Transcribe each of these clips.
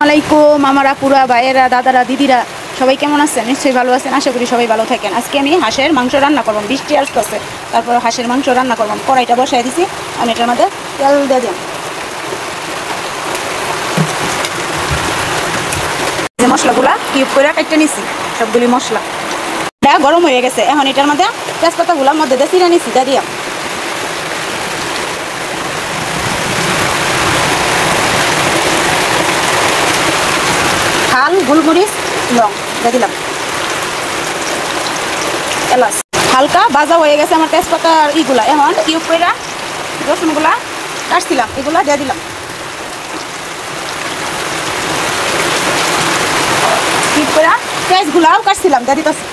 আলাইকুম আমার আপুরা ভাইয়েরা দাদারা দিদিরা সবাই কেমন আছেন? নিশ্চয়ই ভালো আছেন, আশা করি সবাই ভালো থাকেন। আজকে আমি হাঁসের মাংস রান্না করব। বৃষ্টি আসতেছে, তারপর হাঁসের মাংস রান্না করব। কড়াইটা বসাই দিছি, আমি এটার মধ্যে তেল দিয়ে দিই। যে মশলাগুলা কিউব করে কেটে নিছি, সবগুলি মশলা এটা গরম হয়ে গেছে। এখন এটার মধ্যে তেজপাতাগুলোর মধ্যে দিয়ে চিড়ে নিছি, দিয়ে দিলাম। গোলমরিচ লং দিয়ে দিলাম, এলাচ। হালকা ভাজা হয়ে গেছে আমার তেজপাতার ইগুলা। এখন কিউব করে রসুনগুলা কাটছিলাম, এগুলা দিয়ে দিলাম। কিউব করে পেঁয়াজগুলাও কাটছিলাম, দিয়ে দিতেছি।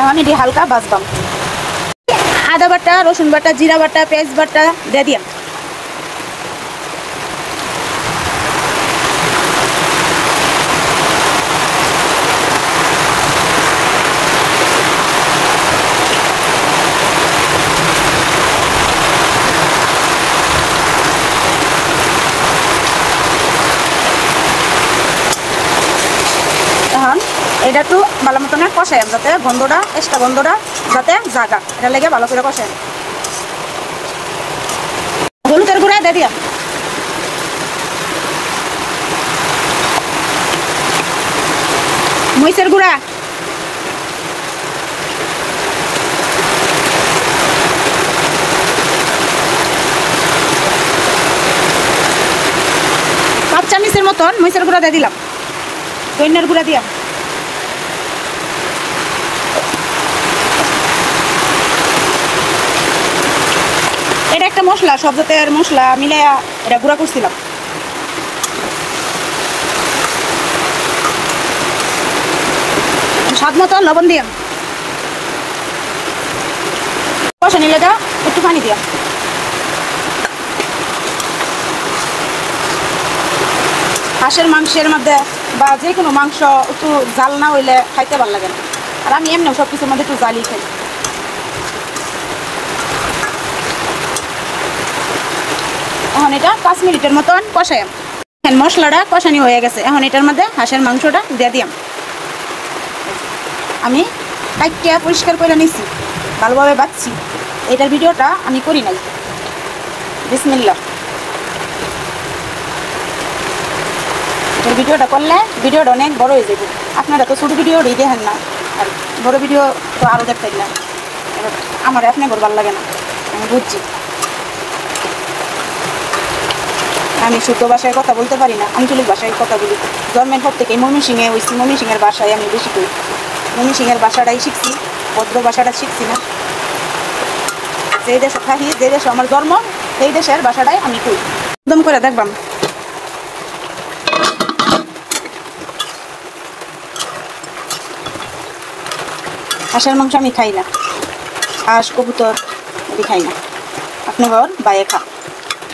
এখন এটি হালকা ভাজবাম। আদা বাটা, রসুন বাটা, জিরা বাটা, পেঁয়াজ বাটা দিয়ে দিলাম। এখন এটা একটু ভালো মতনে কষাই, যাতে গন্ধটা এক্সট্রা গন্ধটা যাতে জাগা, এটা লেগে ভালো করে কষাই। হলুদের গুঁড়া দিয়ে দিলাম, মরিচের গুঁড়া, পাঁচ চামচের মতন মরিচের গুঁড়া দিয়ে দিলাম, ধনিয়ার গুঁড়া দিলাম। এটা একটা মশলা, সব জাতের মশলা মিলে এটা গুঁড়া করছিলাম। স্বাদ মতো লবণ দিলাম, কষা নিলে দাও একটু পানি দিলাম। হাঁসের মাংসের মধ্যে বা যে কোনো মাংস একটু জাল না হইলে খাইতে ভালো লাগে না, আর আমি এমনিও সব কিছুর মধ্যে একটু জালই খাই। এখন এটা 5 মিনিটের মতন কষাই। মশলাটা কষানি হয়ে গেছে, এখন এটার মধ্যে হাঁসের মাংসটা দিয়ে দিলাম। আমি কাইটটা পরিষ্কার করে নিছি, ভালোভাবে বাচ্ছি। এটার ভিডিওটা আমি করি নাই। বিসমিল্লাহ। এটার ভিডিওটা করলে ভিডিওটা অনেক বড় হয়ে যাবে। আপনারা তো ছোটো ভিডিও দেখেন না, আর বড় ভিডিও তো আরও দেখতেন না। এবার আমার আপনি ভালো লাগে না, আমি বুঝছি। আমি শুদ্ধ ভাষায় কথা বলতে পারি না, আঞ্চলিক ভাষায় কথা বলি। জন্মের পর থেকে ময়মনসিংহে হয়েছি, ময়মনসিংহের ভাষায় আমি বেশি করি। ময়মনসিংহের ভাষাটাই শিখছি, ভদ্র ভাষাটা শিখছি না। যেই দেশে থাকি, যে দেশে আমার জন্ম, সেই দেশের ভাষাটাই আমি করি। একদম করে দেখবাম। হাঁসের মাংস আমি খাই না, হাঁস কবুতর এটি খাই না। আপনি ঘর বাইরে খা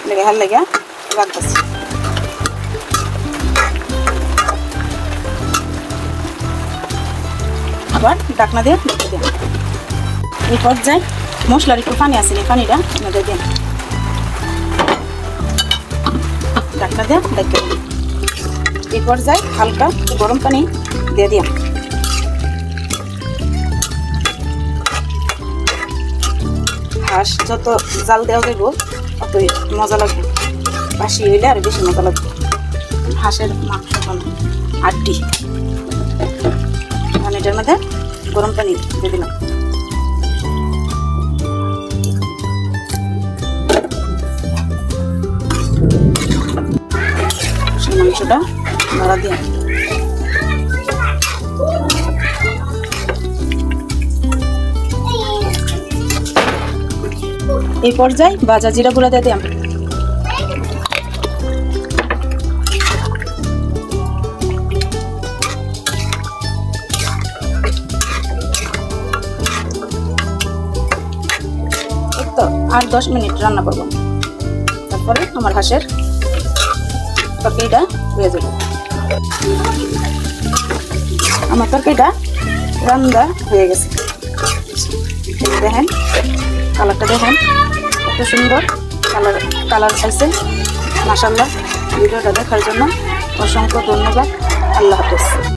লেগে হাল লেগে রাখতেছি। আবার ডাকনা দিয়ে রেখে দিন। এই পর্যায়ে মশলার একটু পানি আছে, পানিটা আপনাদের দিন, ডাকনা দিয়ে রেখে দিন। এই পর্যায়ে হালকা গরম পানি দিয়ে দিন। হাঁস যত জাল দেওয়া দেবো ততই মজা লাগবে, বাসি হইলে আর বেশি মজা লাগবে। হাঁসের মাংস আড্ডি। আমি এটার মধ্যে গরম পানি দিয়ে দিলাম। মাংসটা ধরা দিয়ে এই পর্যায়ে ভাজা জিরা গুঁড়া দিয়ে দিলাম। তো আর 10 মিনিট রান্না করব, তারপরে আমার হাঁসের তরকারিটা হয়ে যাবে। আমার তরকারিটা রান্না হয়ে গেছে। দেখেন কালারটা দেখেন কত সুন্দর কালার পাইছে। মাশাআল্লাহ, ভিডিওটা দেখার জন্য অসংখ্য ধন্যবাদ। আল্লাহ হাফেজ।